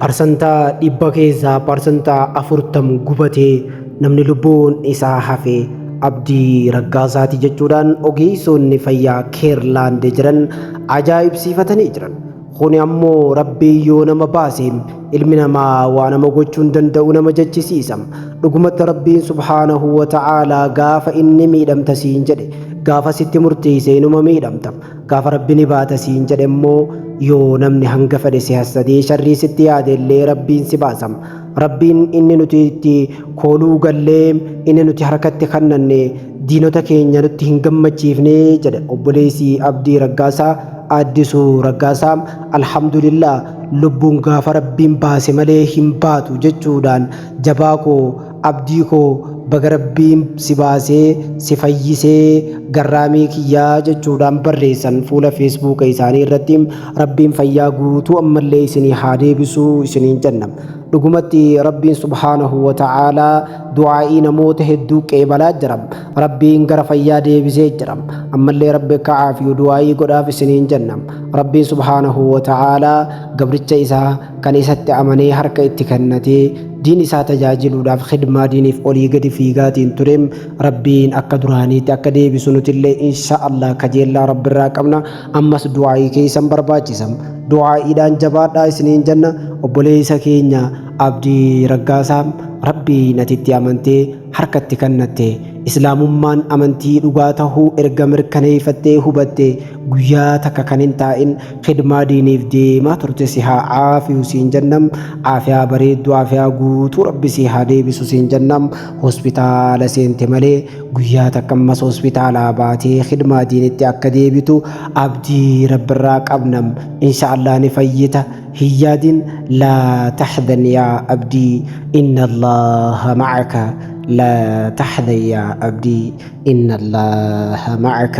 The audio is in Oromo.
Parsantaa dhibba keessaa parsantaa 40 gubatee namni lubbuun isaa hafee Abdii Raggaasaati jechuudhaan ogeessonni fayyaa Keerlaand jiran ajaa'ibsiifatanii jiran. Kuni ammoo Rabbii yoo nama baase ilmi namaa waa nama gochuu hin danda'u nama jechisiisa. Dhugumatti Rabbiin subhaanahu wa ta'aalaa gaafa inni miidhamta siin jedhe gaafa sitti murteessee inuma miidhamta. Gaafa Rabbi ni baata siin jedhe immoo yoo namni hanga fedhe si hassadee sharrii sitti yaade illee Rabbiin si baasa. Rabbiin inni nuti itti kooluu gallee inni nuti harkatti kannanne diinota keenya nutti hin gammachiifne jedhe obboleessi Abdii Raggaasaa Addisuu Raggaasaa. Alhamdulillah lubbuun gaafa Rabbiin baase malee hin baatu jechuudhaan jabaa koo abdii koo baga Rabbiin si baasee si fayyisee garraamii kiyyaa jechuudhaan barreessan fuula feesbuuka isaanii irratti. Rabbiin fayyaa guutuu ammallee isinii haa deebisuu isiniin jenna. Dhugumatti Rabbiin subhaanahu wa ta'aalaa du'aa'ii namoota hedduu qeebalaa jira. Rabbiin gara fayyaa deebisee jira. Ammallee Rabbi ka'aa fi du'aa'ii godhaaf isiniin jenna. Rabbiin subhaanahu wa ta'aalaa gabricha isaa kan isatti amanee harka itti kennatee diin isaa tajaajiluudhaaf khidmaa diiniif olii gadi fiigaatiin ture. Rabbiin akka duraaniitti akka deebisu nutillee insha'Allah kajeellaa Rabbiirraa qabna. Ammas du'aa'ii keessan barbaachisa. Du'aa'iidhaan jabaadhaa isiniin jenna. Obboleessa keenya Abdii Raggaasaa Rabbiin atitti amantee harkatti kennatte islaamummaan amantii dhugaa tahuu erga mirkaneeffattee hubatte guyyaa takka kan hin taa'in khidmaa diiniif deemaa turte si haa caafiyu siin jennam. Aafiyaa bareedduu aafiyaa guutuu Rabbi si haa deebisu siin jennam. Hospitaala seente malee guyyaa takka ammas hospitaalaa baatee khidmaa diinitti akka deebitu abdii Rabbiirraa qabnam. Insha'Allah ni fayyita. هياد لا تحزن يا عبدي إن الله معك. لا تحزن يا عبدي إن الله معك.